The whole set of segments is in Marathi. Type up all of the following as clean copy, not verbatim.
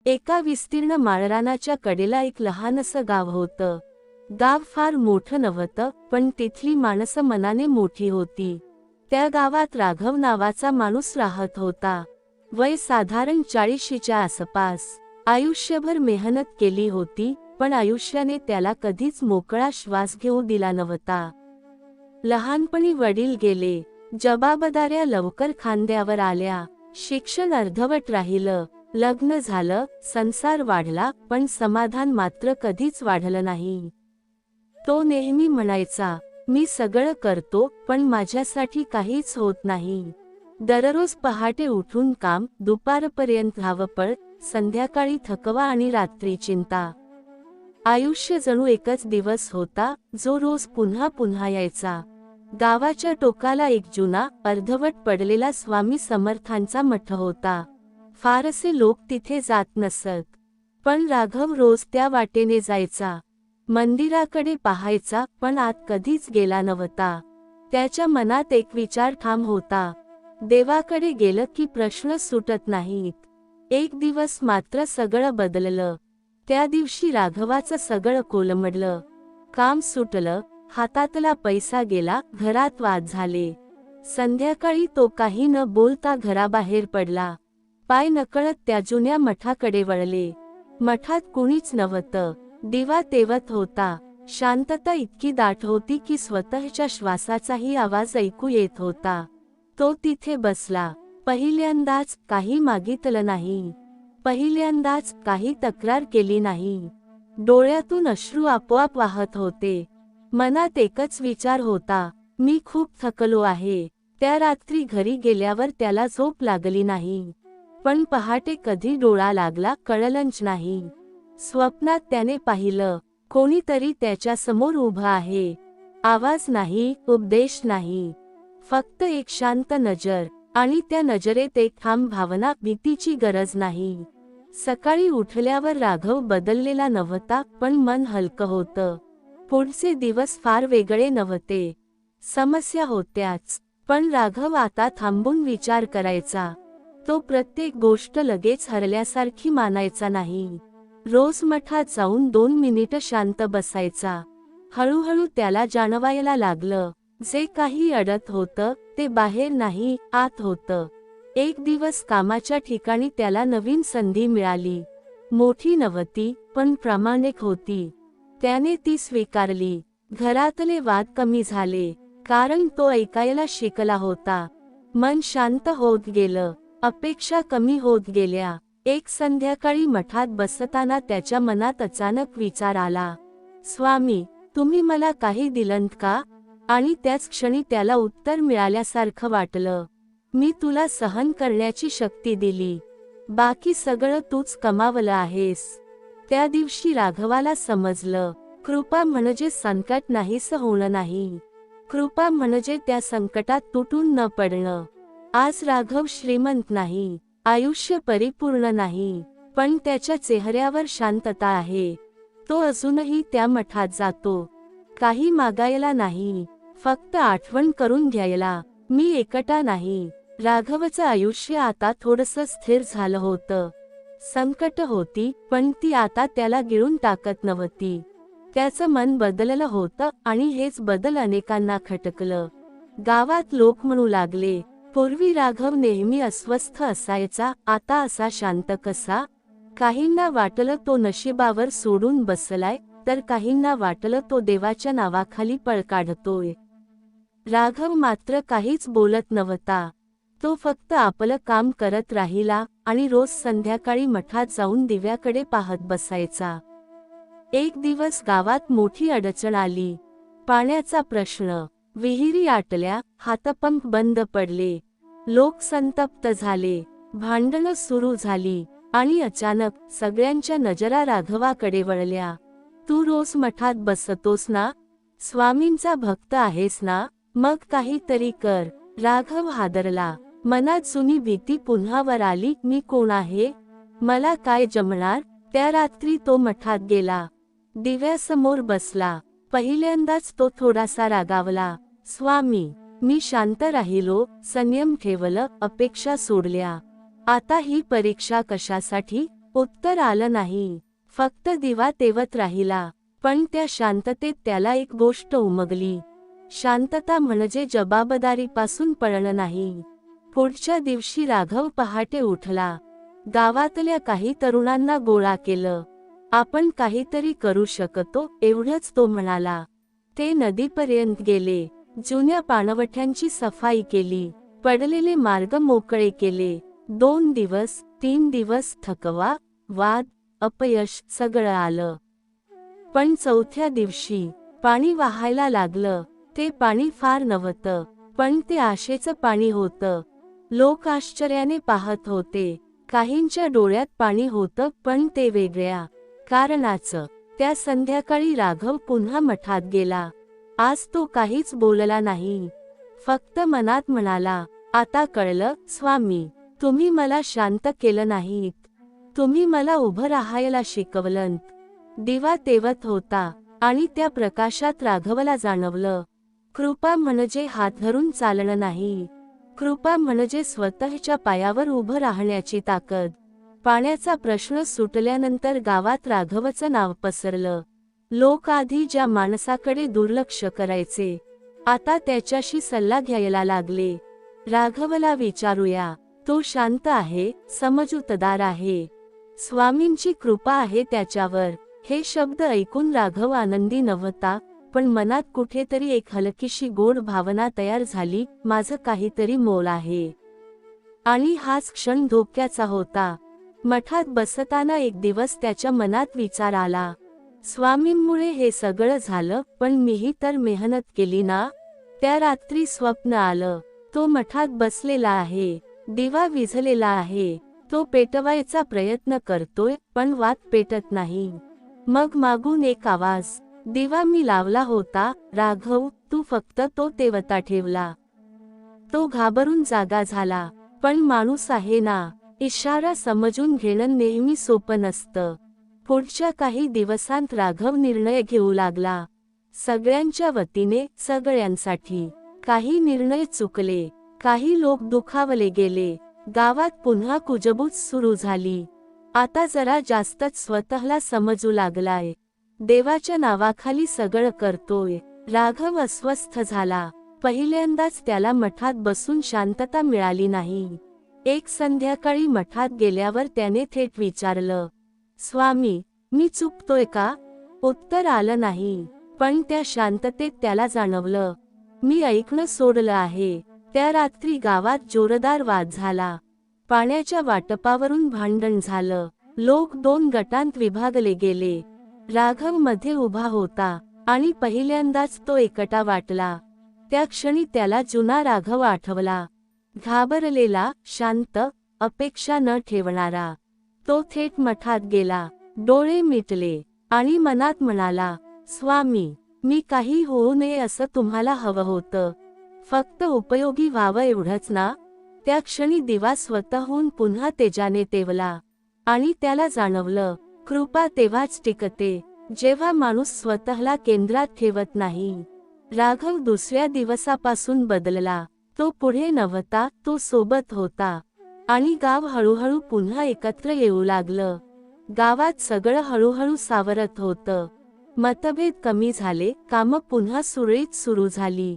एका विस्तीर्ण माळरानाच्या कडेला एक लहानसं गाव होतं. गाव फार मोठं नव्हतं, पण तिथली माणसं मनाने मोठी होती. त्या गावात राघव नावाचा माणूस राहत होता. वय साधारण 40च्या आसपास. आयुष्यभर मेहनत केली होती, पण आयुष्याने त्याला कधीच मोकळा श्वास घेऊ दिला नव्हता. लहानपणी वडील गेले, जबाबदाऱ्या लवकर खांद्यावर आल्या, शिक्षण अर्धवट राहिलं, लग्न झालं, संसार वाढला, पण समाधान मात्र कधीच वाढलं नाही. तो नेहमी म्हणायचा, मी सगळं करतो, पण माझ्यासाठी काहीच होत नाही. दररोज पहाटे उठून काम, दुपारपर्यंत धावपळ, संध्याकाळी थकवा आणि रात्री चिंता. आयुष्य जणू एकच दिवस होता, जो रोज पुन्हा पुन्हा यायचा. गावाच्या टोकाला एक जुना, अर्धवट पडलेला स्वामी समर्थांचा मठ होता. फारसे लोक तिथे जात नसत, पण राघव रोज त्या वाटेने जायचा. मंदिराकडे पाहायचा, पण आत कधीच गेला नव्हता. त्याच्या मनात एक विचार ठाम होता, देवाकडे गेलं की प्रश्न सुटत नाहीत. एक दिवस मात्र सगळं बदललं. त्या दिवशी राघवाचं सगळं कोलमडलं. काम सुटलं, हातातला पैसा गेला, घरात वाद झाले. संध्याकाळी तो काही न बोलता घराबाहेर पडला. पाय नकळत त्या जुन्या मठाकडे वळले. मठात कुणीच नव्हतं. दिवा तेवत होता. शांतता इतकी दाट होती की स्वतःच्या श्वासाचाही आवाज ऐकू येत होता. तो तिथे बसला. पहिल्यांदाच काही मागितलं नाही. पहिल्यांदाच काही तक्रार केली नाही. डोळ्यातून अश्रू आपोआप वाहत होते. मनात एकच विचार होता, मी खूप थकलो आहे. त्या रात्री घरी गेल्यावर त्याला झोप लागली नाही. पण पहाटे कधी डोळा लागला कळलंच नाही. स्वप्नात त्याने पाहिलं, कोणीतरी त्याच्या समोर उभं आहे. आवाज नाही, उपदेश नाही, फक्त एक शांत नजर. आणि त्या नजरेत एक ठाम भावना, भीतीची गरज नाही. सकाळी उठल्यावर राघव बदललेला नव्हता, पण मन हलकं होतं. पुढचे दिवस फार वेगळे नव्हते. समस्या होत्याच, पण राघव आता थांबून विचार करायचा. तो प्रत्येक गोष्ट लगेच हरल्यासारखी मानायचा नाही. रोज मठात जाऊन 2 मिनिटं शांत बसायचा. हळूहळू त्याला जाणवायला लागलं, जे काही अडत होतं ते बाहेर नाही, आत होतं. एक दिवस कामाच्या ठिकाणी त्याला नवीन संधी मिळाली. मोठी नव्हती, पण प्रामाणिक होती. त्याने ती स्वीकारली. घरातले वाद कमी झाले, कारण तो ऐकायला शिकला होता. मन शांत होत गेलं, अपेक्षा कमी होत गेल्या. एक संध्याकाळी मठात बसताना त्याच्या मनात अचानक विचार आला, स्वामी, तुम्ही मला काही दिलंत का? आणि त्याच क्षणी त्याला उत्तर मिळाल्यासारखं वाटलं, मी तुला सहन करण्याची शक्ती दिली. बाकी सगळं तूच कमावलं आहेस. त्या दिवशी राघवाला समजलं, कृपा म्हणजे संकट नाहीसं होणं नाही. कृपा म्हणजे त्या संकटात तुटून न पडणं. आज राघव श्रीमंत नाही, आयुष्य परिपूर्ण नाही, पण त्याच्या चेहऱ्यावर शांतता आहे. तो अजूनही त्या मठात जातो. काही मागायला नाही, फक्त आठवण करून घ्यायला, मी एकटा नाही. राघवचं आयुष्य आता थोडंसं स्थिर झालं होतं. संकट होती, पण ती आता त्याला गिळून टाकत नव्हती. त्याचं मन बदललं होतं, आणि हेच बदल अनेकांना खटकलं. गावात लोक म्हणू लागले, पूर्वी राघव नेहमी अस्वस्थ असायचा, आता असा शांत कसा? काहींना वाटलं तो नशिबावर सोडून बसलाय, तर काहींना वाटलं तो देवाच्या नावाखाली पळ काढतोय. राघव मात्र काहीच बोलत नव्हता. तो फक्त आपलं काम करत राहिला, आणि रोज संध्याकाळी मठात जाऊन दिव्याकडे पाहत बसायचा. एक दिवस गावात मोठी अडचण आली. पाण्याचा प्रश्न. विहिरी आटल्या, हातपंप बंद पडले. लोक संतप्त झाले. भांडणं सुरू झाली. आणि अचानक सगळ्यांच्या नजरा राघवाकडे वळल्या. तू रोज मठात बसतोस ना? स्वामींचा भक्त आहेस ना? मग काहीतरी कर. राघव हादरला. मनात जुनी भीती पुन्हा वर आली, मी कोण आहे? मला काय जमणार? त्या रात्री तो मठात गेला. दिव्यासमोर बसला. पहिल्यांदाच तो थोडासा रागावला. स्वामी, मी शांत राहिलो, संयम ठेवलं, अपेक्षा सोडल्या. आता ही परीक्षा कशासाठी? उत्तर आलं नाही. फक्त दिवा तेवत राहिला. पण त्या शांततेत त्याला एक गोष्ट उमगली. शांतता म्हणजे जबाबदारीपासून पळणं नाही. पुढच्या दिवशी राघव पहाटे उठला. गावातल्या काही तरुणांना गोळा केलं. आपण काहीतरी करू शकतो एवढंच तो म्हणाला. ते नदीपर्यंत गेले. जुन्या पाणवठ्यांची सफाई केली. पडलेले मार्ग मोकळे केले. 2 दिवस 3 दिवस थकवा, वाद, अपयश सगळं आलं. पण 4थ्या दिवशी पाणी वाहायला लागलं. ते पाणी फार नव्हतं, पण ते आशेचं पाणी होतं. लोक आश्चर्याने पाहत होते. काहींच्या डोळ्यात पाणी होतं, पण ते वेगळ्या कारणाचं. त्या संध्याकाळी राघव पुन्हा मठात गेला. आज तो काहीच बोलला नाही. फक्त मनात म्हणाला, आता कळलं स्वामी, तुम्ही मला शांत केलं नाहीत. तुम्ही मला उभं राहायला शिकवलंत. दिवा तेवत होता आणि त्या प्रकाशात राघवला जाणवलं, कृपा म्हणजे हात धरून चालणं नाही. कृपा म्हणजे स्वतःच्या पायावर उभं राहण्याची ताकद. पाण्याचा प्रश्न सुटल्यानंतर गावात राघवचं नाव पसरलं. लोक आधी ज्या माणसाकडे दुर्लक्ष करायचे, आता त्याच्याशी सल्ला घ्यायला लागले. राघवला विचारूया, तो शांत आहे, समजूतदार आहे. स्वामींची कृपा आहे त्याच्यावर. हे शब्द ऐकून राघव आनंदी नव्हता, पण मनात कुठेतरी एक हलकीशी गोड भावना तयार झाली, माझं काहीतरी मोल आहे. आणि हाच क्षण धोक्याचा होता. मठात बसताना एक दिवस त्याच्या मनात विचार आला, स्वामींमुळे हे सगळं झालं, पण मीही तर मेहनत केली ना. त्या रात्री स्वप्न आलं. तो मठात बसलेला आहे. दिवा विझलेला आहे. तो पेटवायचा प्रयत्न करतोय, पण वात पेटत नाही. मग मागून एक आवाज, दिवा मी लावला होता राघव, तू फक्त तो तेवता ठेवला. तो घाबरून जागा झाला. पण माणूस आहे ना, इशारा समजून घेणं नेहमी सोपं नसतं. पुढच्या काही दिवसांत राघव निर्णय घेऊ लागला. सगळ्यांच्या वतीने, सगळ्यांसाठी. काही निर्णय चुकले. काही लोक दुखावले गेले. गावात पुन्हा कुजबूज सुरू झाली. आता जरा जास्तच स्वतःला समजू लागलाय. देवाच्या नावाखाली सगळं करतोय. राघव अस्वस्थ झाला. पहिल्यांदाच त्याला मठात बसून शांतता मिळाली नाही. एक संध्याकाळी मठात गेल्यावर त्याने थेट विचारलं, स्वामी, मी चुकतोय का? उत्तर आलं नाही. पण त्या शांततेत त्याला जाणवलं, मी ऐकणं सोडलं आहे. त्या रात्री गावात जोरदार वाद झाला. पाण्याच्या वाटपावरून भांडण झालं. लोक 2 गटांत विभागले गेले. राघव मध्ये उभा होता आणि पहिल्यांदाच तो एकटा वाटला. त्या क्षणी त्याला जुना राघव आठवला. घाबरलेला, शांत, अपेक्षा न ठेवणारा. तो थेट मठात गेला. डोळे मिटले आणि मनात म्हणाला, स्वामी, मी काही होऊ नये असं तुम्हाला हवं होतं. फक्त उपयोगी व्हावं एवढंच ना. त्या क्षणी दिवा स्वतःहून पुन्हा तेजाने तेवला. आणि त्याला जाणवलं, कृपा तेव्हाच टिकते, जेव्हा माणूस स्वतःला केंद्रात ठेवत नाही. राघव दुसऱ्या दिवसापासून बदलला. तो पुढे नव्हता, तो सोबत होता. आणि गाव हळूहळू पुन्हा एकत्र येऊ लागलं. गावात सगळं हळूहळू सावरत होतं. मतभेद कमी झाले. कामं पुन्हा सुरळीत सुरू झाली.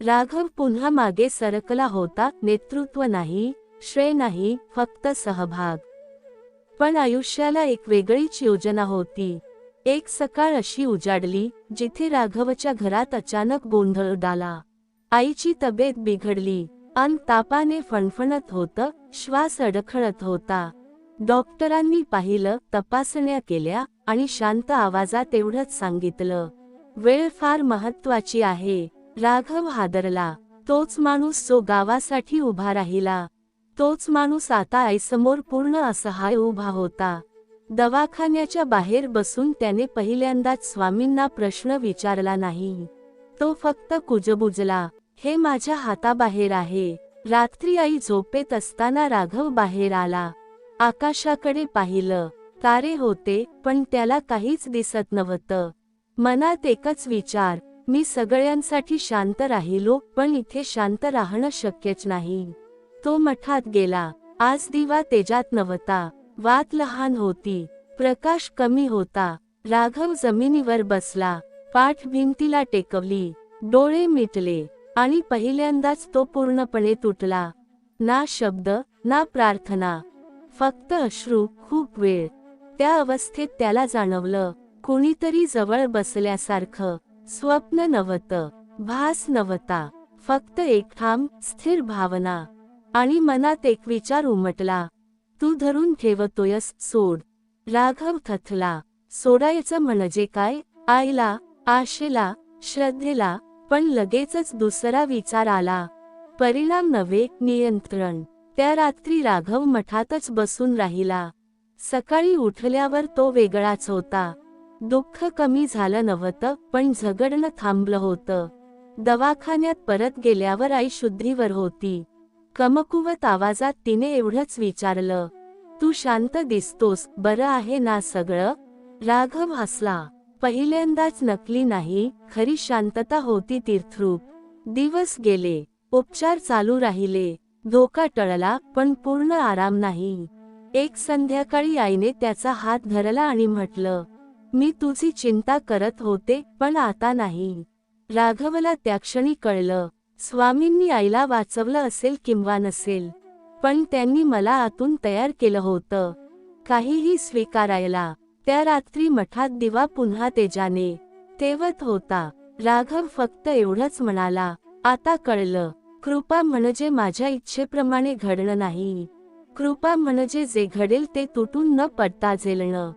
राघव पुन्हा मागे सरकला होता. नेतृत्व नाही, श्रेय नाही, फक्त सहभाग. पण आयुष्याला एक वेगळीच योजना होती. एक सकाळ अशी उजाडली, जिथे राघवच्या घरात अचानक गोंधळ उडाला. आईची तब्येत बिघडली. अन्न तापाने फणफणत होतं, श्वास अडखळत होता. डॉक्टरांनी पाहिलं, तपासण्या केल्या आणि शांत आवाजात एवढंच सांगितलं, वेळ फार महत्त्वाची आहे. राघव हादरला. तोच माणूस जो गावासाठी उभा राहिला, तोच माणूस आता आईसमोर पूर्ण असहाय उभा होता. दवाखान्याच्या बाहेर बसून त्याने पहिल्यांदाच स्वामींना प्रश्न विचारला नाही. तो फक्त कुजबुजला, हे माझ्या हाताबाहेर आहे. रात्री आई झोपेत असताना राघव बाहेर आला. आकाशाकडे पाहिलं. तारे होते, पण त्याला काहीच दिसत नव्हतं. मनात एकच विचार, मी सगळ्यांसाठी शांत राहिलो, पण इथे शांत राहणं शक्यच नाही. तो मठात गेला. आज दिवा तेजात नव्हता. वात लहान होती, प्रकाश कमी होता. राघव जमिनीवर बसला, पाठ भिंतीला टेकवली, डोळे मिटले आणि पहिल्यांदाच तो पूर्णपणे तुटला. ना शब्द, ना प्रार्थना, फक्त अश्रू. खूप वेळ त्या अवस्थेत त्याला जाणवलं, कोणीतरी जवळ बसल्यासारखं. स्वप्न नव्हतं, भास नव्हता, फक्त एक ठाम स्थिर भावना. आणि मनात एक विचार उमटला, तू धरून ठेवतोयस, सोड. राघव थथला. सोडायचं म्हणजे काय? आईला, आशेला, श्रद्धेला. पण लगेचच दुसरा विचार आला, परिणाम नव्हे, नियंत्रण. त्या रात्री राघव मठातच बसून राहिला. सकाळी उठल्यावर तो वेगळाच होता. दुःख कमी झालं नव्हतं, पण झगडणं थांबलं होतं. दवाखान्यात परत गेल्यावर आई शुद्धीवर होती. कमकुवत आवाजात तिने एवढंच विचारलं, तू शांत दिसतोस, बरं आहे ना सगळं? राघव हसला. पहिल्यांदाच नकली नाही, खरी शांतता होती तीर्थरूप. दिवस गेले, उपचार चालू राहिले, धोका टळला, पण पूर्ण आराम नाही. एक संध्याकाळी आईने त्याचा हात धरला आणि म्हटलं, मी तुझी चिंता करत होते, पण आता नाही. राघवला त्या क्षणी कळलं, स्वामींनी आईला वाचवलं असेल किंवा नसेल, पण त्यांनी मला आतून तयार केलं होतं, काहीही स्वीकारायला. त्या रात्री मठात दिवा पुन्हा तेजाने तेवत होता. राघव फक्त एवढंच म्हणाला, आता कळलं, कृपा म्हणजे माझ्या इच्छेप्रमाणे घडणं नाही. कृपा म्हणजे जे घडेल ते तुटून न पडता झेलणं.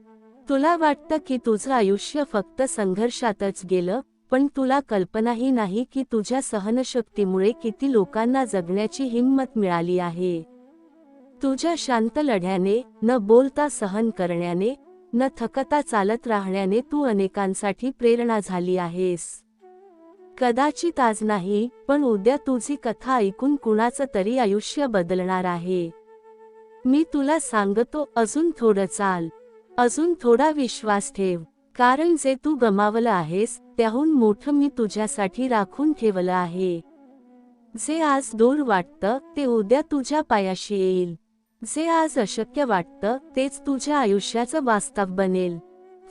तुला वाटतं की तुझं आयुष्य फक्त संघर्षातच गेलं, पण तुला कल्पनाही नाही की तुझ्या सहनशक्तीमुळे किती लोकांना जगण्याची हिंमत मिळाली आहे. तुझ्या शांत लढ्याने, न बोलता सहन करण्याने, न थकता चालत राहण्याने तू अनेकांसाठी प्रेरणा झाली आहेस. कदाचित आज नाही, पण उद्या तुझी कथा ऐकून कुणाचं तरी आयुष्य बदलणार आहे. मी तुला सांगतो, अजून थोडं चाल, अजून थोडा विश्वास ठेव, कारण जे तू गमावलं आहेस त्याहून मोठं मी तुझ्यासाठी राखून ठेवलं आहे. जे आज दूर वाटतं ते उद्या तुझ्या पायाशी येईल. जे आज अशक्य वाटतं तेच तुझ्या आयुष्याचं वास्तव बनेल.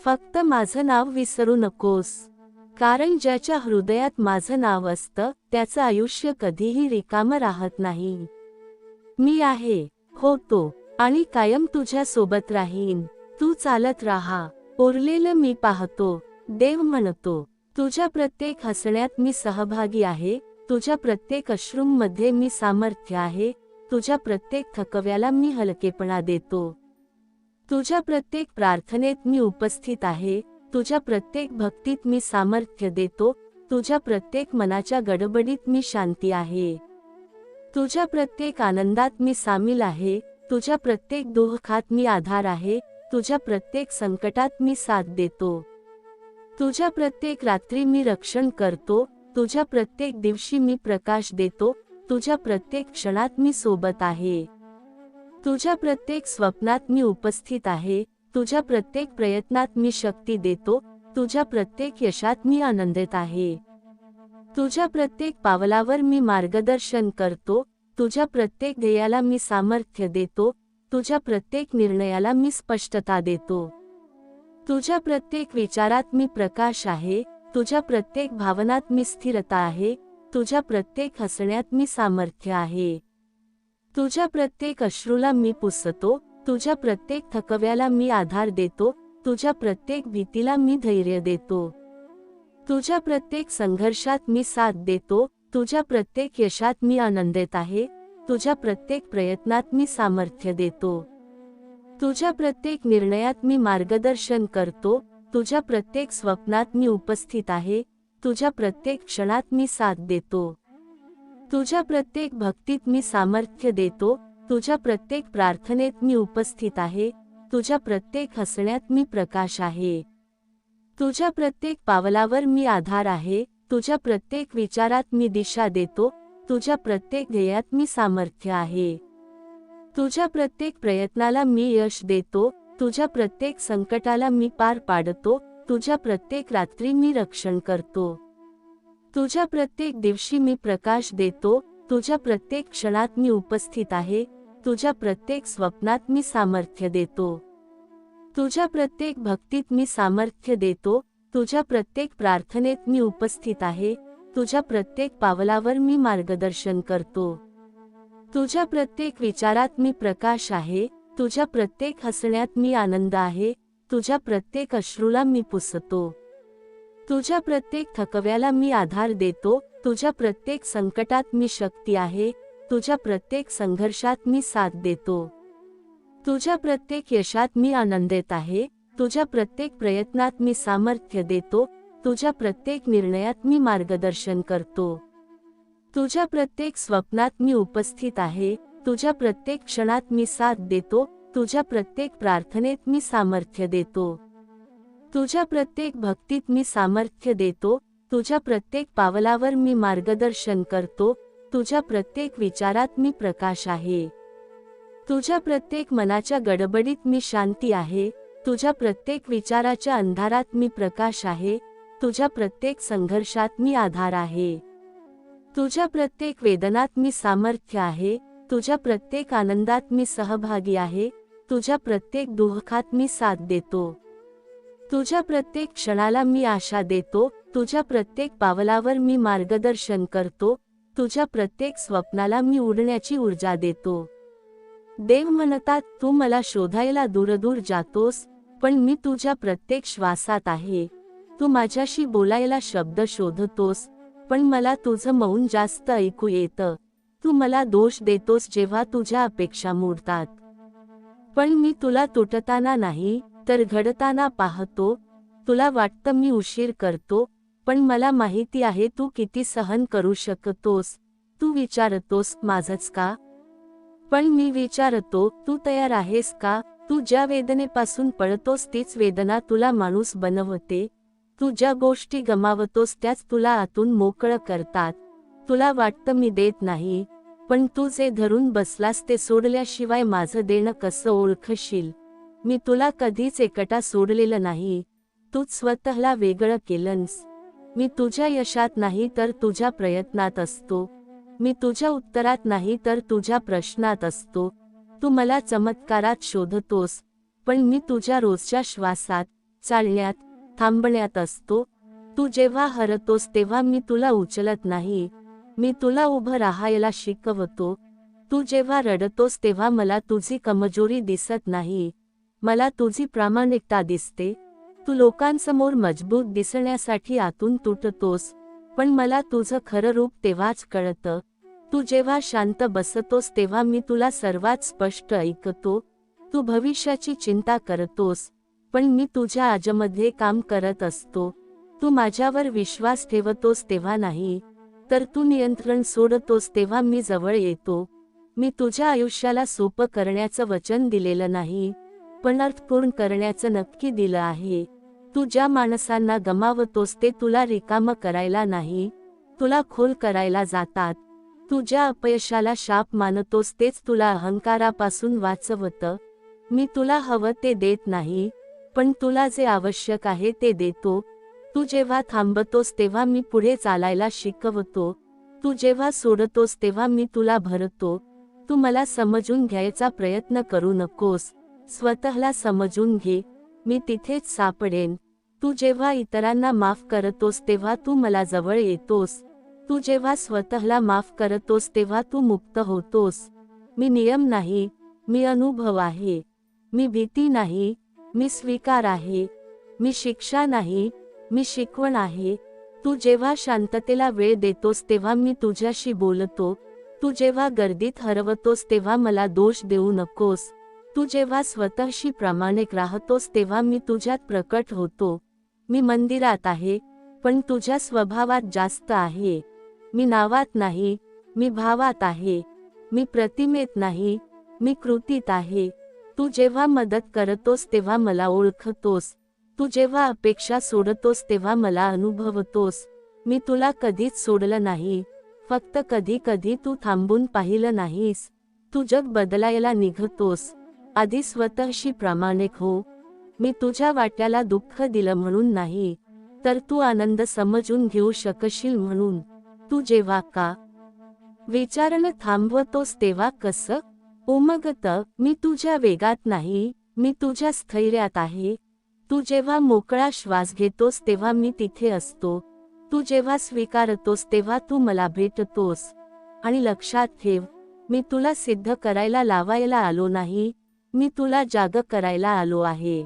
फक्त माझं नाव विसरू नकोस, कारण ज्याच्या हृदयात माझं नाव असतं त्याचं आयुष्य कधीही रिकामं राहत नाही. मी आहे, होतो आणि कायम तुझ्या सोबत राहीन. तू चालत राहा, उरलेलं मी पाहतो. देव म्हणतो, तुझ्या प्रत्येक हसण्यात मी सहभागी आहे, तुझ्या प्रत्येक अश्रूंमध्ये मी सामर्थ्य आहे, तुझ्या प्रत्येक थकव्याला मी हलकेपणा देतो. तुझ्या प्रत्येक प्रार्थनेत मी उपस्थित आहे, तुझ्या प्रत्येक भक्तीत मी सामर्थ्य देतो, तुझ्या प्रत्येक मनाच्या गडबडीत मी शांती आहे. तुझ्या प्रत्येक आनंदात मी सामील आहे, तुझ्या प्रत्येक दुःखात मी आधार आहे, तुझ्या प्रत्येक संकटात मी साथ देतो. तुझ्या प्रत्येक रात्री मी रक्षण करतो, तुझ्या प्रत्येक दिवशी मी प्रकाश देतो, तुझ्या प्रत्येक क्षणात मी सोबत आहे. तुझ्या प्रत्येक स्वप्नात मी उपस्थित आहे, तुझ्या प्रत्येक प्रयत्नात मी शक्ती देतो, तुझ्या प्रत्येक यशात मी आनंदित आहे. तुझ्या प्रत्येक पावलावर मी मार्गदर्शन करतो, तुझ्या प्रत्येक ध्येयाला मी सामर्थ्य देतो, तुझ्या प्रत्येक निर्णयाला मी स्पष्टता देतो. तुझ्या प्रत्येक विचारात मी प्रकाश आहे, तुझ्या प्रत्येक भावनात मी स्थिरता आहे, तुझ्या प्रत्येक हसण्यात मी सामर्थ्य आहे. तुझ्या प्रत्येक अश्रूला मी पुसतो, तुझ्या प्रत्येक थकव्याला मी आधार देतो, तुझ्या प्रत्येक भीतीला मी धैर्य देतो. तुझ्या प्रत्येक संघर्षात मी साथ देतो, तुझ्या प्रत्येक यशात मी आनंदित आहे, तुझ्या प्रत्येक प्रयत्नात मी सामर्थ्य देतो. तुझ्या प्रत्येक निर्णयात मी मार्गदर्शन करतो, तुझ्या प्रत्येक स्वप्नात मी उपस्थित आहे, तुझ्या प्रत्येक क्षणात मी साथ देतो. तुझ्या प्रत्येक भक्तीत मी सामर्थ्य देतो, तुझ्या प्रत्येक प्रार्थनेत मी उपस्थित आहे, तुझ्या प्रत्येक हसण्यात मी प्रकाश आहे. तुझ्या प्रत्येक पावलावर मी आधार आहे, तुझ्या प्रत्येक विचारात मी दिशा देतो, तुझ्या प्रत्येक ध्येयात मी सामर्थ्य आहे. तुझ्या प्रत्येक प्रयत्नाला मी यश देतो, तुझ्या प्रत्येक संकटाला मी पार पाडतो, तुझ्या प्रत्येक रात्री मी रक्षण करतो. तुझ्या प्रत्येक दिवशी मी प्रकाश देतो, तुझ्या प्रत्येक क्षणात मी उपस्थित आहे, तुझ्या प्रत्येक स्वप्नात मी सामर्थ्य देतो. तुझ्या प्रत्येक भक्तीत मी सामर्थ्य देतो. तुझ्या प्रत्येक प्रार्थनेत मी उपस्थित आहे. तुझ्या प्रत्येक पावलावर मी मार्गदर्शन करतो. तुझ्या प्रत्येक विचारात मी प्रकाश आहे. तुझ्या प्रत्येक हसण्यात मी आनंद आहे. तुझ्या प्रत्येक अश्रूला मी पुसतो. तुझ्या प्रत्येक थकव्याला मी आधार देतो. तुझ्या प्रत्येक संकटात मी शक्ती आहे. तुझ्या प्रत्येक संघर्षात मी साथ देतो. तुझ्या प्रत्येक यशात मी आनंदित आहे. तुझ्या प्रत्येक प्रयत्नात मी सामर्थ्य देतो. तुझ्या प्रत्येक निर्णयात मी मार्गदर्शन करतो. तुझ्या प्रत्येक स्वप्नात मी उपस्थित आहे. तुझ्या प्रत्येक क्षणात मी साथ देतो. तुझ्या प्रत्येक प्रार्थनेत मी सामर्थ्य देतो. तुझ्या प्रत्येक भक्तीत मी सामर्थ्य देतो. तुझ्या प्रत्येक पावलावर मी मार्गदर्शन करतो. तुझ्या प्रत्येक विचारात मी प्रकाश आहे. तुझ्या प्रत्येक मनाच्या गडबडीत मी शांती आहे. तुझ्या प्रत्येक विचाराच्या अंधारात मी प्रकाश आहे. तुझ्या प्रत्येक संघर्षात मी आधार आहे. तुझ्या प्रत्येक वेदनात मी सामर्थ्य आहे. तुझ्या प्रत्येक आनंदात मी सहभागी आहे. तुझ्या प्रत्येक दुःखात मी साथ देतो. तुझ्या प्रत्येक क्षणाला मी आशा देतो. तुझ्या प्रत्येक पावलावर मी मार्गदर्शन करतो. तुझ्या प्रत्येक स्वप्नाला मी उडण्याची ऊर्जा देतो. देव म्हणतात, तू मला शोधायला दूरदूर जातोस, पण मी तुझ्या प्रत्येक श्वासात आहे. तू माझ्याशी बोलायला शब्द शोधतोस, पण मला तुझं मौन जास्त ऐकू येतं. तू मला दोष देतोस जेव्हा तुझ्या अपेक्षा मोडतात, पण मी तुला तुटताना नाही तर घडताना पाहतो. तुला वाटतं मी उशीर करतो, पण मला माहिती आहे तू किती सहन करू शकतोस. तू विचारतोस, माझंच का? पण मी विचारतो, तू तयार आहेस का? तू ज्या वेदनेपासून पळतोस तीच वेदना तुला माणूस बनवते. तू ज्या गोष्टी गमावतोस त्याच तुला आतून मोकळं करतात. तुला वाटतं मी देत नाही, पण तू जे धरून बसलास ते सोडल्याशिवाय माझं देणं कसं ओळखशील? मी तुला कधीच एकटा सोडलेलं नाही. तूच स्वतःला वेगळं केलंस. मी तुझ्या यशात नाही तर तुझ्या प्रयत्नात असतो. मी तुझ्या उत्तरात नाही तर तुझ्या प्रश्नात असतो. तू मला चमत्कारात शोधतोस, पण मी तुझ्या रोजच्या श्वासात, चालण्यात, थांबण्यात असतो. तू जेव्हा हरतोस तेव्हा मी तुला उचलत नाही. मी तुला उभं राहायला शिकवतो. तू जेव्हा रडतोस तेव्हा मला तुझी कमजोरी दिसत नाही. मला तुझी प्रामाणिकता दिसते. तू लोकांसमोर मजबूत दिसण्यासाठी आतून तुटतोस, पण मला तुझं खरं रूप तेव्हाच कळतं. तू जेव्हा शांत बसतोस तेव्हा मी तुला सर्वात स्पष्ट ऐकतो. तू भविष्याची चिंता करतोस, पण मी तुझ्या आजमध्ये काम करत असतो. तू माझ्यावर विश्वास ठेवतोस तेव्हा नाही, तर तू नियंत्रण सोडतोस तेव्हा मी जवळ येतो. मी तुझ्या आयुष्याला सोपं करण्याचं वचन दिलेलं नाही, पण अर्थपूर्ण करण्याचं नक्की दिलं आहे. तू ज्या माणसांना गमावतोस ते तुला रिकामं करायला नाही, तुला खोल करायला जातात. तू ज्या अपयशाला शाप मानतोस तेच तुला अहंकारापासून वाचवतं. मी तुला हवं ते देत नाही, पण तुला जे आवश्यक आहे ते देतो. तू जेव्हा थांबतोस तेव्हा मी पुढे चालायला शिकवतो. तू जेव्हा सोडतोस तेव्हा मी तुला भरतो. तू मला समजून घ्यायचा प्रयत्न करू नकोस. स्वतःला समजून घे, मी तिथेच सापडेन. तू जेव्हा इतरांना माफ करतोस तेव्हा तू मला जवळ येतोस. तू जेव्हा स्वतःला माफ करतोस तेव्हा तू मुक्त होतोस. मी नियम नाही, मी अनुभव आहे. मी भीती नाही, मी स्वीकार आहे. मी शिक्षा नाही, मी शिकवण आहे. तू जेव्हा शांततेला वेळ देतोस तेव्हा मी तुझ्याशी बोलतो. तू जेव्हा गर्दीत हरवतोस तेव्हा मला दोष देऊ नकोस. तू जेव्हा स्वतःशी प्रामाणिक राहतोस तेव्हा मी तुझ्यात प्रकट होतो. मी मंदिरात आहे, पण तुझ्या स्वभावात जास्त आहे. मी नावात नाही, मी भावात आहे. मी प्रतिमेत नाही, मी कृतीत आहे. तू जेव्हा मदत करतोस तेव्हा मला ओळखतोस. तू जेव्हा अपेक्षा सोडतोस तेव्हा मला अनुभवतोस. मी तुला कधीच सोडलं नाही, फक्त कधी कधी तू थांबून पाहिलं नाहीस. तू जग बदलायला निघतोस, आधी स्वतःशी प्रामाणिक हो. मी तुझ्या वाट्याला दुःख दिलं म्हणून नाही, तर तू आनंद समजून घेऊ शकशील म्हणून. तू जेव्हा का विचारणं थांबवतोस तेव्हा कसं उमगत, मी तुझ्या वेगात नाही, मी तुझ्या स्थैर्यात आहे. तू जेव्हा मोकळा श्वास घेतोस तेव्हा मी तिथे असतो. तू जेव्हा स्वीकारतोस तेव्हा तू मला भेटतोस. आणि लक्षात ठेव, मी तुला सिद्ध करायला लावायला आलो नाही, मी तुला जाग करायला आलो आहे.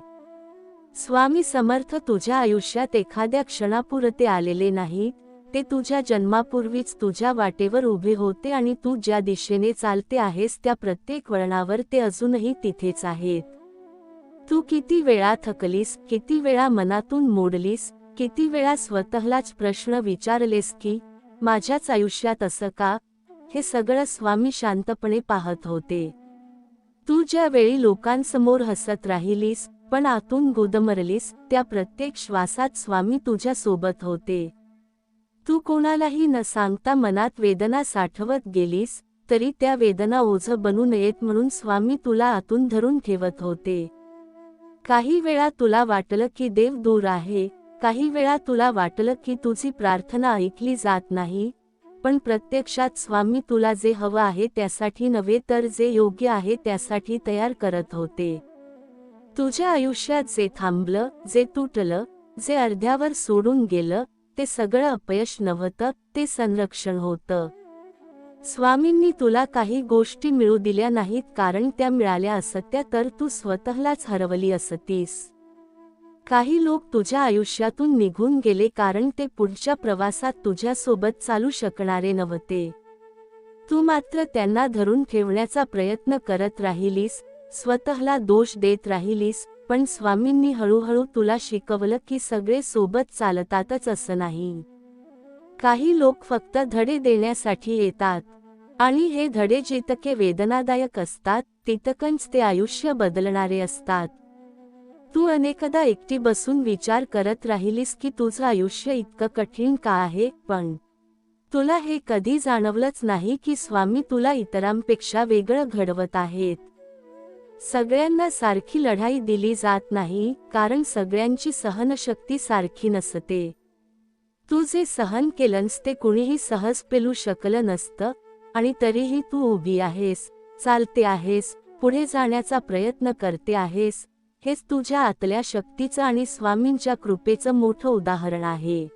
स्वामी समर्थ तुझ्या आयुष्यात एखाद्या क्षणापुरते आलेले नाही, ते तुझ्या जन्मापूर्वीच तुझ्या वाटेवर उभे होते आणि तू ज्या दिशेने चालते आहेस त्या प्रत्येक वळणावर ते अजूनही तिथेच आहेत. तू किती वेळा थकलीस, किती वेळा मनातून मोडलीस, किती वेळा स्वतःलाच प्रश्न विचारलेस की माझ्याच आयुष्यात असं का? हे सगळं स्वामी शांतपणे पाहत होते. तू ज्या वेळी लोकांसमोर हसत राहिलीस पण आतून गुदमरलीस, त्या प्रत्येक श्वासात स्वामी तुझ्या सोबत होते. तू कोणालाही न सांगता मनात वेदना साठवत गेलीस, तरी त्या वेदना ओझं बनू नयेत म्हणून स्वामी तुला आतून धरून ठेवत होते. काही वेळा तुला वाटलं की देव दूर आहे, काही वेळा तुला वाटलं की तुझी प्रार्थना ऐकली जात नाही, पण प्रत्यक्षात स्वामी तुला जे हवं आहे त्यासाठी नव्हे तर जे योग्य आहे त्यासाठी तयार करत होते. तुझ्या आयुष्यात जे थांबलं, जे तुटलं, जे अर्ध्यावर सोडून गेलं, ते सगळं अपयश नव्हतं, ते संरक्षण होतं. स्वामींनी तुला काही गोष्टी मिळू दिल्या नाहीत कारण त्या मिळाल्या असत्या तर तू स्वतःलाच हरवली असतीस. काही लोक तुझ्या आयुष्यातून निघून गेले कारण ते पुढच्या प्रवासात तुझ्यासोबत चालू शकणारे नव्हते. तू मात्र त्यांना धरून ठेवण्याचा प्रयत्न करत राहिलीस, स्वतःला दोष देत राहिलीस, पण स्वामींनी हळूहळू तुला शिकवलं की सगळे सोबत चालतातच असं नाही. काही लोक फक्त धडे देण्यासाठी येतात आणि हे धडे जितके वेदनादायक असतात तितकंच ते आयुष्य बदलणारे असतात. तू अनेकदा एकटी बसून विचार करत राहिलीस की तुझं आयुष्य इतकं कठीण का आहे, पण तुला हे कधी जाणवलंच नाही की स्वामी तुला इतरांपेक्षा वेगळं घडवत आहेत. सगळ्यांना सारखी लढाई दिली जात नाही कारण सगळ्यांची सहनशक्ती सारखी नसते. तू जे सहन केलंस ते कुणीही सहज पेलू शकलं नसतं आणि तरीही तू उभी आहेस, चालते आहेस, पुढे जाण्याचा प्रयत्न करते आहेस. हेच तुझ्या आतल्या शक्तीचं आणि स्वामींच्या कृपेचं मोठं उदाहरण आहे.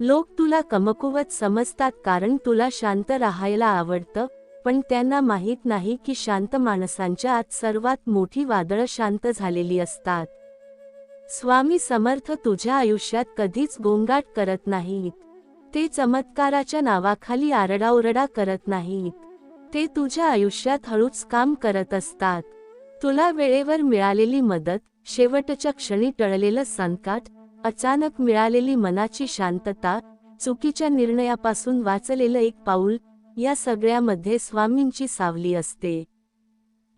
लोक तुला कमकुवत समजतात कारण तुला शांत राहायला आवडतं, पण त्यांना माहीत नाही की शांत माणसांच्या आत सर्वात मोठी वादळं शांत झालेली असतात. स्वामी समर्थ तुझ्या आयुष्यात कधीच गोंगाट करत नाहीत. ते चमत्काराच्या नावाखाली आरडाओरडा करत नाहीत. ते तुझ्या आयुष्यात हळूच काम करत असतात. तुला वेळेवर मिळालेली मदत, शेवटच्या क्षणी टळलेलं संकट, अचानक मिळालेली मनाची शांतता, चुकीच्या निर्णयापासून वाचलेलं एक पाऊल, या सगळ्यामध्ये स्वामींची सावली असते.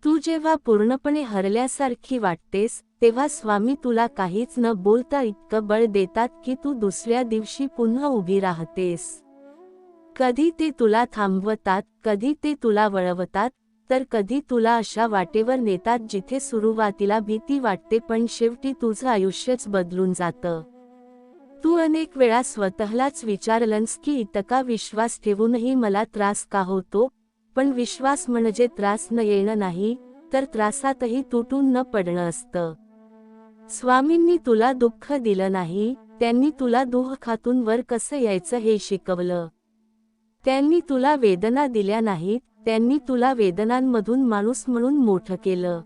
तू जेव्हा पूर्णपणे हरल्यासारखी वाटतेस तेव्हा स्वामी तुला काहीच न बोलता इतकं बळ देतात की तू दुसऱ्या दिवशी पुन्हा उभी राहतेस. कधी ते तुला थांबवतात, कधी ते तुला वळवतात, तर कधी तुला अशा वाटेवर नेतात जिथे सुरुवातीला भीती वाटते पण शेवटी तुझं आयुष्यच बदलून जातं. तू अनेक वेळा स्वतःलाच विचारलंस की इतका विश्वास ठेवूनही मला त्रास का होतो, पण विश्वास म्हणजे त्रास न येणं नाही, तर त्रासातही तुटून न पडणं असतं. स्वामींनी तुला दुःख दिलं नाही, त्यांनी तुला दुःखातून वर कसं यायचं हे शिकवलं. त्यांनी तुला वेदना दिल्या नाहीत, त्यांनी तुला वेदनांमधून माणूस म्हणून मोठं केलं.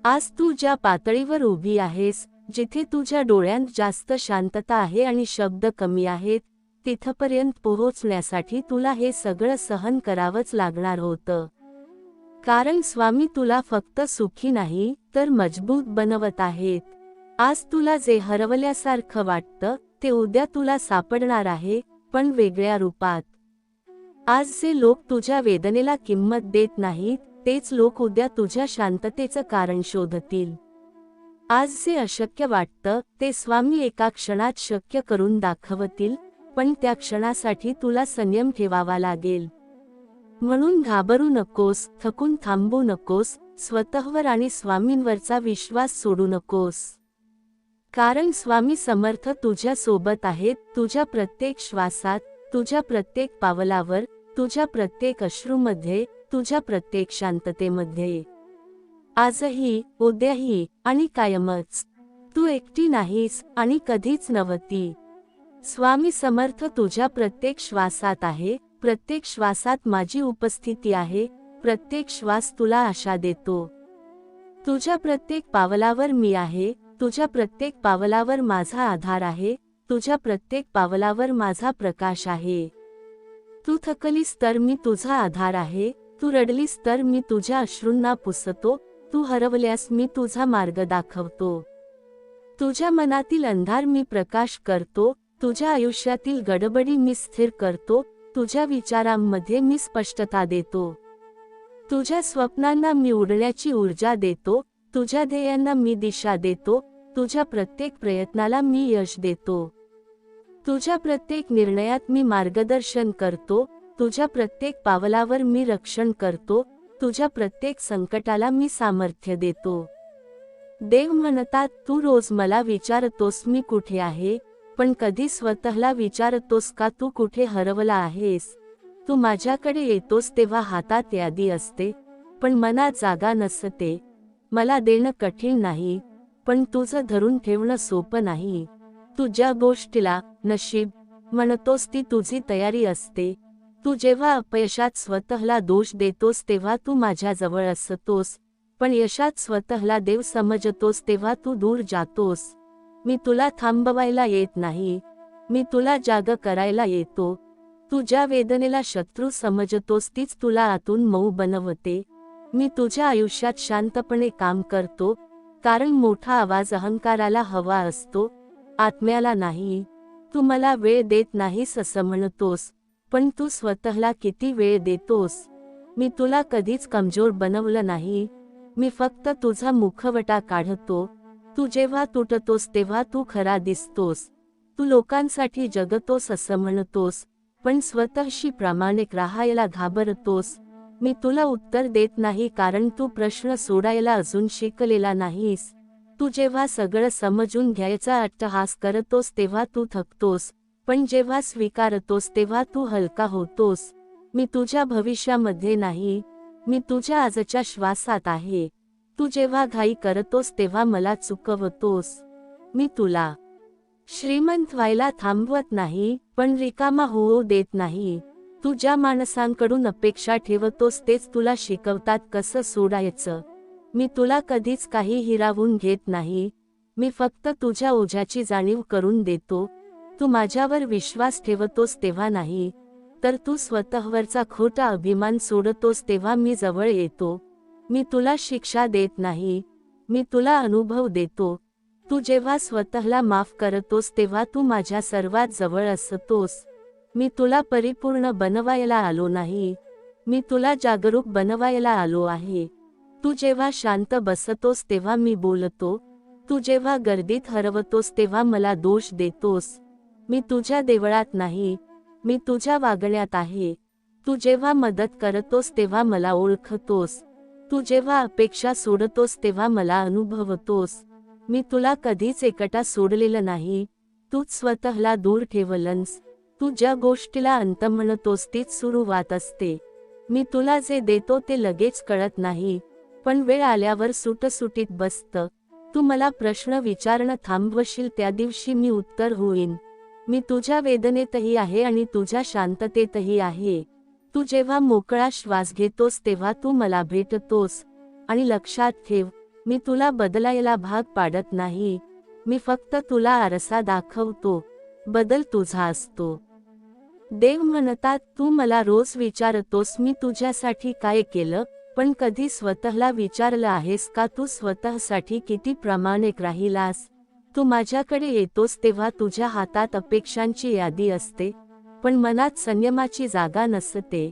आज तू ज्या पातळीवर उभी आहेस, जिथे तुझ्या डोळ्यांत जास्त शांतता आहे आणि शब्द कमी आहेत, तिथपर्यंत पोहोचण्यासाठी तुला हे सगळं सहन करावंच लागणार होतं. कारण स्वामी तुला फक्त सुखी नाही तर मजबूत बनवत आहेत. आज तुला जे हरवल्यासारखं वाटतं ते उद्या तुला सापडणार आहे, पण वेगळ्या रूपात. आज जे लोक तुझ्या वेदनेला किंमत देत नाहीत, तेच लोक उद्या तुझ्या शांततेचं कारण शोधतील. आज जे अशक्य वाटतं ते स्वामी एका क्षणात शक्य करून दाखवतील, पण त्या क्षणासाठी तुला संयम ठेवावा लागेल. म्हणून घाबरू नकोस, थकून थांबू नकोस, स्वतःवर आणि स्वामींवरचा विश्वास सोडू नकोस. कारण स्वामी समर्थ तुझ्या सोबत आहेत, तुझ्या प्रत्येक श्वासात, तुझ्या प्रत्येक पावलावर, तुझ्या प्रत्येक अश्रूमध्ये, तुझ्या प्रत्येक शांततेमध्ये. आजही, उद्याही आणि कायमच. तू एकटी नाहीस आणि कधीच नव्हती. स्वामी समर्थ तुझ्या प्रत्येक श्वासात आहे, प्रत्येक श्वासात माझी उपस्थिती आहे, प्रत्येक श्वास तुला आशा देतो. तुझ्या प्रत्येक पावलावर मी आहे, तुझ्या प्रत्येक पावलावर माझा आधार आहे, तुझ्या प्रत्येक पावलावर माझा प्रकाश आहे. तू थकलीस तर मी तुझा आधार आहे, तू रडलीस तर मी तुझ्या अश्रूंना पुसतो, तू हरवल्यास मी तुझा मार्ग दाखवतो. तुझ्या मनातील अंधार मी प्रकाश करतो, तुझ्या आयुष्यातील गडबडी मी स्थिर करतो, तुझ्या विचारांमध्ये मी स्पष्टता देतो. तुझ्या स्वप्नांना मी उडण्याची ऊर्जा देतो, तुझ्या ध्येयांना मी दिशा देतो, तुझ्या प्रत्येक प्रयत्नाला मी यश देतो. तुझ्या प्रत्येक निर्णयात मी मार्गदर्शन करतो, तुझ्या प्रत्येक पावलावर मी रक्षण करतो, तुझ्या प्रत्येक संकटाला मी सामर्थ्य देतो. देव म्हणतात तू रोज मला विचारतोस मी कुठे आहे, पण कधी स्वतःला विचारतोस का तू कुठे हरवला आहेस? तू माझ्याकडे येतोस तेव्हा हातात यादी असते, पण मनात जागा नसते. मला देणं कठीण नाही, पण तुझं धरून ठेवणं सोपं नाही. तू ज्या गोष्टीला नशीब म्हणतोस ती तुझी तयारी असते. तू जेव्हा अपयशात स्वतःला दोष देतोस तेव्हा तू माझ्याजवळ असतोस, पण यशात स्वतःला देव समजतोस तेव्हा तू दूर जातोस. मी तुला थांबवायला येत नाही, मी तुला जाग करायला येतो. तू ज्या वेदनेला शत्रू समजतोस तीच तुला आतून मऊ बनवते. मी तुझ्या आयुष्यात शांतपणे काम करतो, कारण मोठा आवाज अहंकाराला हवा असतो, आत्म्याला नाही. तू मला वेळ देत नाहीस असं म्हणतोस, पण तू स्वतःला किती वेळ देतोस? मी तुला कधीच कमजोर बनवलं नाही, मी फक्त तुझा मुखवटा काढतो. तू जेव्हा तुटतोस तेव्हा तू खरा दिसतोस. तू लोकांसाठी जगतोस असं म्हणतोस, पण स्वतःशी प्रामाणिक राहायला घाबरतोस. मी तुला उत्तर देत नाही कारण तू प्रश्न सोडायला अजून शिकलेला नाहीस. तू जेव्हा सगळं समजून घ्यायचा अट्टहास करतोस तेव्हा तू थकतोस, पण जेव्हा स्वीकारतोस तेव्हा तू हलका होतोस. मी तुझ्या भविष्यामध्ये नाही, मी तुझ्या आजच्या श्वासात आहे. तू जेव्हा घाई करतोस तेव्हा मला चुकवतोस. मी तुला श्रीमंत व्हायला थांबवत नाही, पण रिकामा होऊ देत नाही. तू ज्या माणसांकडून अपेक्षा ठेवतोस तेच तुला शिकवतात कसं सोडायचं. मी तुला कधीच काही हिरावून घेत नाही, मी फक्त तुझ्या ओझ्याची जाणीव करून देतो. तू माझ्यावर विश्वास ठेवतोस तेव्हा नाही, तर तू स्वतःवरचा खोटा अभिमान सोडतोस तेव्हा मी जवळ येतो. मी तुला शिक्षा देत नाही, मी तुला अनुभव देतो. तू जेव्हा स्वतःला माफ करतोस तेव्हा तू माझ्या सर्वात जवळ असतोस. मी तुला परिपूर्ण बनवायला आलो नाही, मी तुला जागरूक बनवायला आलो आहे. तू जेव्हा शांत बसतोस तेव्हा मी बोलतो, तू जेव्हा गर्दीत हरवतोस तेव्हा मला दोष देतोस. मी तुझ्या देवळात नाही, मी तुझ्या वागण्यात आहे. तू जेव्हा मदत करतोस तेव्हा मला ओळखतोस, तू जेव्हा अपेक्षा सोडतोस तेव्हा मला अनुभवतोस. मी तुला कधीच एकटा सोडलेलं नाही, तूच स्वतःला दूर ठेवलंस. तू ज्या गोष्टीला अंत म्हणतोस तीच सुरुवात असते. मी तुला जे देतो ते लगेच कळत नाही, पण वेळ आल्यावर सुटसुटीत बसतं. तू मला प्रश्न विचारणं थांबवशील त्या दिवशी मी उत्तर होईन. मी तुझ्या वेदनेतही आहे आणि तुझ्या शांततेतही आहे. तू जेव्हा मोकळा श्वास घेतोस तेव्हा तू मला भेटतोस. आणि लक्षात ठेव, मी तुला बदलायला भाग पाडत नाही, मी फक्त तुला आरसा दाखवतो. बदल तुझा असतो. देव म्हणतात तू मला रोज विचारतोस मी तुझ्यासाठी काय केलं, पण कधी स्वतःला विचारलं आहेस का तू स्वतःसाठी किती प्रामाणिक राहिलास? तू माझ्याकडे येतोस तेव्हा तुझ्या हातात अपेक्षांची यादी असते, पण मनात संयमाची जागा नसते.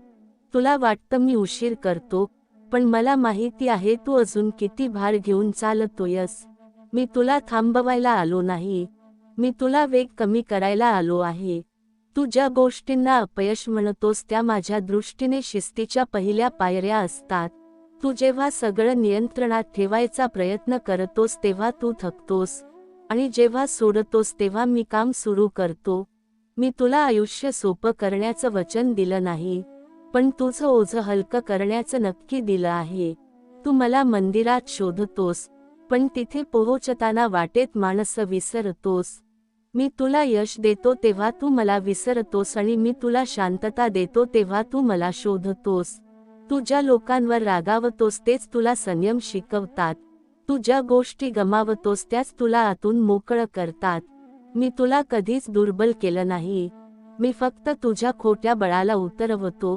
तुला वाटतं मी उशीर करतो, पण मला माहिती आहे तू अजून किती भार घेऊन चालतोयस. मी तुला थांबवायला आलो नाही, मी तुला वेग कमी करायला आलो आहे. तू ज्या गोष्टींना अपयश म्हणतोस त्या माझ्या दृष्टीने शिस्तीच्या पहिल्या पायऱ्या असतात. तू जेव्हा सगळं नियंत्रणात ठेवायचा प्रयत्न करतोस तेव्हा तू थकतोस, आणि जेव्हा सोडतोस तेव्हा मी काम सुरू करतो. मी तुला आयुष्य सोपं करण्याचं वचन दिलं नाही, पण तुझं ओझं हलकं करण्याचं नक्की दिलं आहे. तू मला मंदिरात शोधतोस, पण तिथे पोहोचताना वाटेत माणसं विसरतोस. मी तुला यश देतो तेव्हा तू मला विसरतोस आणि मी तुला शांतता देतो तेव्हा तू मला शोधतोस. तू ज्या लोकांवर रागावतोस तेच तुला संयम शिकवतात. तू ज्या गोष्टी गमावतोस त्याच तुला आतून मोकळं करतात. मी तुला कधीच दुर्बल केलं नाही. मी फक्त तुझ्या खोट्या बळाला उतरवतो.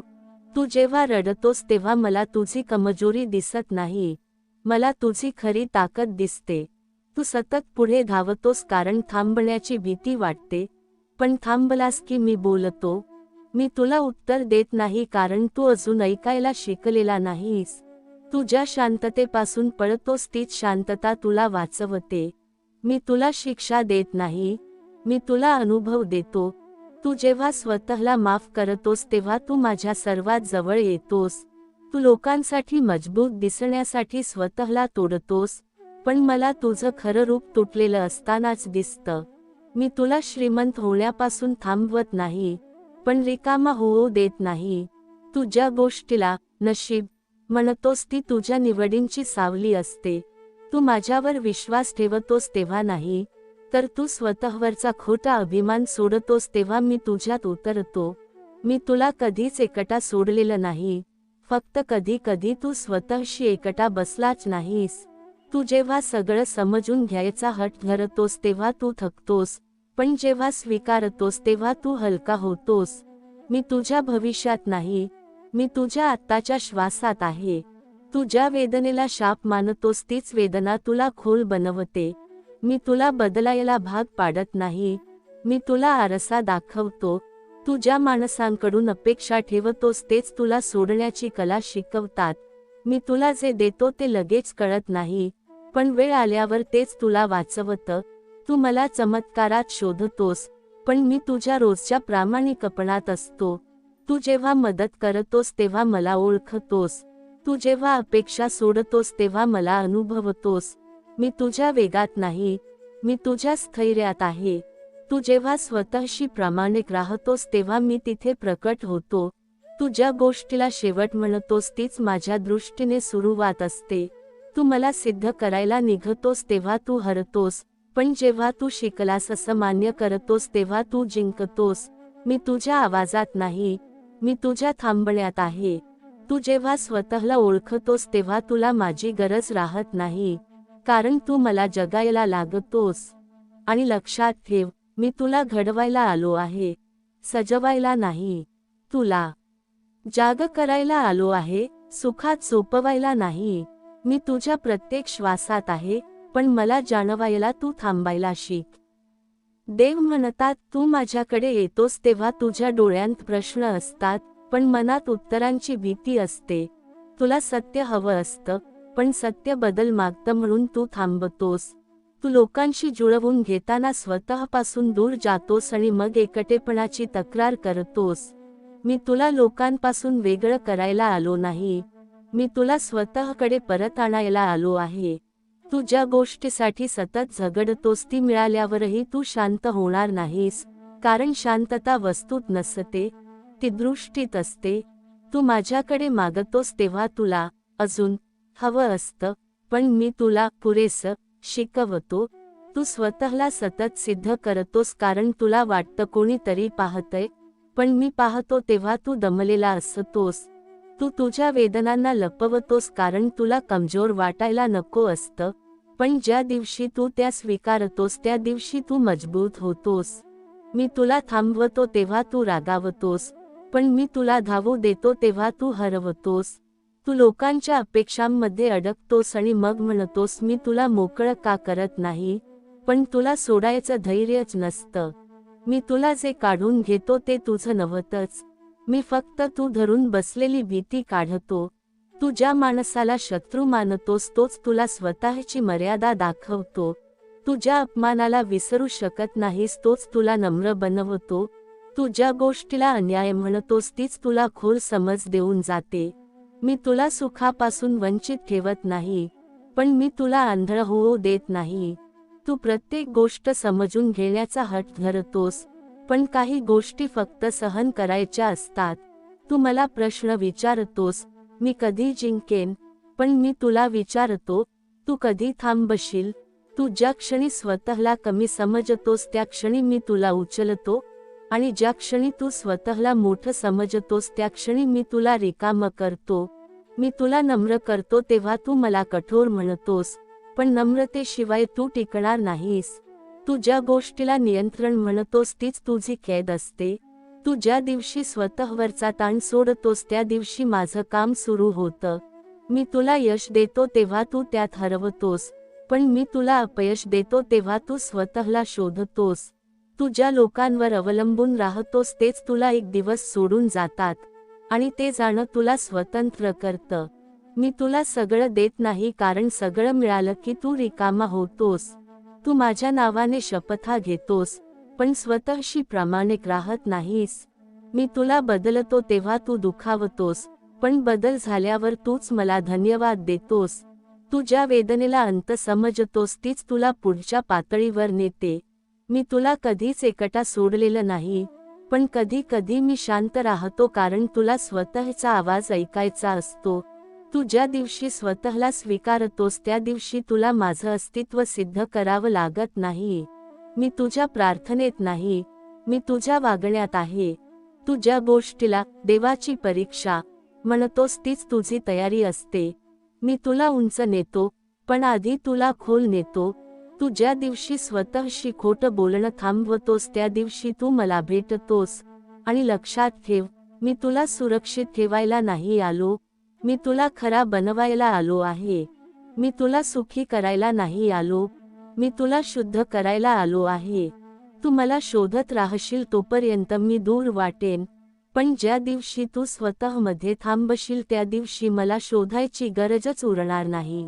तू जेव्हा रडतोस तेव्हा मला तुझी कमजोरी दिसत नाही. मला तुझी खरी ताकद दिसते. तू सतत पुढे धावतोस कारण थांबण्याची भीती वाटते, पण थांबलास की मी बोलतो. मी तुला उत्तर देत नाही कारण तू अजून ऐकायला शिकलेला नाहीस. तू ज्या शांततेपासून पळतोस तीच शांतता तुला वाचवते. मी तुला शिक्षा देत नाही, मी तुला अनुभव देतो. तू जेव्हा स्वतःला माफ करतोस तेव्हा तू माझ्या सर्वात जवळ येतोस. तू लोकांसाठी मजबूत दिसण्यासाठी स्वतःला तोडतोस, पण मला तुझं खरं रूप तुटलेलं असतानाच दिसतं. मी तुला श्रीमंत होण्यापासून थांबवत नाही, पण रिकामा होऊ देत नाही. तू ज्या गोष्टीला नशीब म्हणतोस ती तुझ्या निवडींची सावली असते. तू माझ्यावर विश्वास ठेवतोस तेव्हा नाही, तर तू स्वतःवरचा खोटा अभिमान सोडतोस तेव्हा मी तुझ्यात उतरतो. मी तुला कधीच एकटा सोडलेलं नाही, फक्त कधी कधी तू स्वतःशी एकटा बसलाच नाहीस. तू जेव्हा सगळं समजून घ्यायचा हट धरतोस तेव्हा तू थकतोस, पण जेव्हा स्वीकारतोस तेव्हा तू हलका होतोस. मी तुझ्या भविष्यात नाही, मी तुझ्या आत्ताच्या श्वासात आहे. तू ज्या वेदनेला शाप मानतोस तीच वेदना तुला खोल बनवते. मी तुला बदलायला भाग पाडत नाही, मी तुला आरसा दाखवतो. तू ज्या माणसांकडून अपेक्षा ठेवतोस तेच तुला सोडण्याची कला शिकवतात. मी तुला जे देतो ते लगेच कळत नाही, पण वेळ आल्यावर तेच तुला वाचवतं. तू मला चमत्कारात शोधतोस, पण मी तुझ्या रोजच्या प्रामाणिकपणात असतो. तू जेव्हा मदत करतोस तेव्हा मला ओळखतोस. तू जेव्हा अपेक्षा सोडतोस तेव्हा मला अनुभवतोस. मी तुझ्या वेगात नाही, मी तुझ्या स्थैर्यात आहे. तू जेव्हा स्वतःशी प्रामाणिक राहतोस तेव्हा मी तिथे प्रकट होतो. तू ज्या गोष्टीला शेवट म्हणतोस तीच माझ्या दृष्टीने सुरुवात असते. तू मला सिद्ध करायला निघतोस तेव्हा तू हरतोस, पण जेव्हा तू शिकलास असं मान्य करतोस तेव्हा तू जिंकतोस. मी तुझ्या आवाजात नाही, मी तुझ्या थांबण्यात आहे. तू जेव्हा स्वतःला ओळखतोस तेव्हा तुला माझी गरज राहत नाही, कारण तू मला जगायला लागतोस. आणि लक्षात ठेव, मी तुला घडवायला आलो आहे, सजवायला नाही. तुला जाग करायला आलो आहे, सुखात सोपवायला नाही. मी तुझ्या प्रत्येक श्वासात आहे, पण मला जाणवायला तू थांबायला शिक. देव म्हणतात तू माझ्याकडे येतोस तेव्हा तुझ्या डोळ्यांत प्रश्न असतात, पण मनात उत्तरांची भीती असते. तुला सत्य हवं असतं, पण सत्य बदल मागतं म्हणून तू थांबतोस. तू लोकांशी जुळवून घेताना स्वतःपासून दूर जातोस आणि मग एकटेपणाची तक्रार करतोस. मी तुला लोकांपासून वेगळं करायला आलो नाही, मी तुला स्वतःकडे परत आणायला आलो आहे. तू ज्या गोष्टीसाठी सतत झगडतोस ती मिळाल्यावरही तू शांत होणार नाहीस, कारण शांतता वस्तूत नसते, ती दृष्टीत असते. तू माझ्याकडे मागतोस तेव्हा तुला अजून हवं असतं, पण मी तुला पुरेसं शिकवतो. तू स्वतःला सतत सिद्ध करतोस कारण तुला वाटतं कोणीतरी पाहतंय, पण मी पाहतो तेव्हा तू दमलेला असतोस. तू तुझ्या वेदनांना लपवतोस कारण तुला कमजोर वाटायला नको असतं, पण ज्या दिवशी तू त्या स्वीकारतोस त्या दिवशी तू मजबूत होतोस. मी तुला थांबवतो तेव्हा तू रागावतोस, पण मी तुला धावू देतो तेव्हा तू हरवतोस. तू लोकांच्या अपेक्षांमध्ये अडकतोस आणि मग म्हणतोस मी तुला मोकळं का करत नाही, पण तुला सोडायचं धैर्यच नसतं. मी तुला जे काढून घेतो ते तुझं नव्हतंच, मी फक्त तू धरून बसलेली भीती काढतो. तू ज्या माणसाला शत्रू मानतोस तोच तुला स्वतःची मर्यादा दाखवतो. तू ज्या अपमानाला विसरू शकत नाहीस तोच तुला नम्र बनवतो. तू ज्या गोष्टीला अन्याय म्हणतोस तीच तुला खोल समज देऊन जाते. मी तुला सुखापासून वंचित ठेवत नाही, पण मी तुला आंधळ होऊ देत नाही. तू प्रत्येक गोष्ट समजून घेण्याचा हट धरतोस, पण काही गोष्टी फक्त सहन करायच्या असतात. तू मला प्रश्न विचारतोस, मी कधी जिंकेन, पण मी तुला विचारतो, तू कधी थांबशील? तू ज्या क्षणी स्वतःला कमी समजतोस त्या क्षणी मी तुला उचलतो, आणि ज्या क्षणी तू स्वतःला मोठं समजतोस त्या क्षणी मी तुला रिकामं करतो. मी तुला नम्र करतो तेव्हा तू मला कठोर म्हणतोस, पण नम्रतेशिवाय तू टिकणार नाहीस. तू ज्या गोष्टीला नियंत्रण म्हणतोस तीच तुझी कैद असते. तू ज्या दिवशी स्वतःवरचा ताण सोडतोस त्या दिवशी माझं काम सुरू होतं. मी तुला यश देतो तेव्हा तू त्यात हरवतोस, पण मी तुला अपयश देतो तेव्हा तू स्वतःला शोधतोस. तू ज्या लोकांवर अवलंबून राहतोस तेच तुला एक दिवस सोडून जातात, आणि ते जाणं तुला स्वतंत्र करतं. मी तुला सगळं देत नाही कारण सगळं मिळालं की तू रिकामा होतोस. तू माझ्या नावाने शपथा घेतोस, पण स्वतःशी प्रामाणिक राहत नाहीस. मी तुला बदलतो तेव्हा तू दुखावतोस, पण बदल झाल्यावर तूच मला धन्यवाद देतोस. तू ज्या वेदनेला अंत समजतोस तीच तुला पुढच्या पातळीवर नेते. मी तुला कधीच एकटा सोडलेलं नाही, पण कधी कधी मी शांत राहतो कारण तुला स्वतःचा आवाज ऐकायचा असतो. तू ज्या दिवशी स्वतःला स्वीकारतोस त्या दिवशी तुला माझं अस्तित्व सिद्ध करावं लागत नाही. मी तुझ्या प्रार्थनेत नाही, मी तुझ्या वागण्यात आहे. तू ज्या गोष्टीला देवाची परीक्षा म्हणतोस तीच तुझी तयारी असते. मी तुला उंच नेतो, पण आधी तुला खोल नेतो. तू ज्या दिवशी स्वतःशी खोटं बोलणं थांबवतोस त्या दिवशी तू मला भेटतोस. आणि लक्षात ठेव, मी तुला सुरक्षित ठेवायला नाही आलो, मी तुला खरा बनवायला आलो आहे. मी तुला सुखी करायला नाही आलो, मी तुला शुद्ध करायला आलो आहे. तू मला शोधत राहशील तोपर्यंत मी दूर वाटेन, पण ज्या दिवशी तू स्वतःमध्ये थांबशील त्या दिवशी मला शोधायची गरजच उरणार नाही.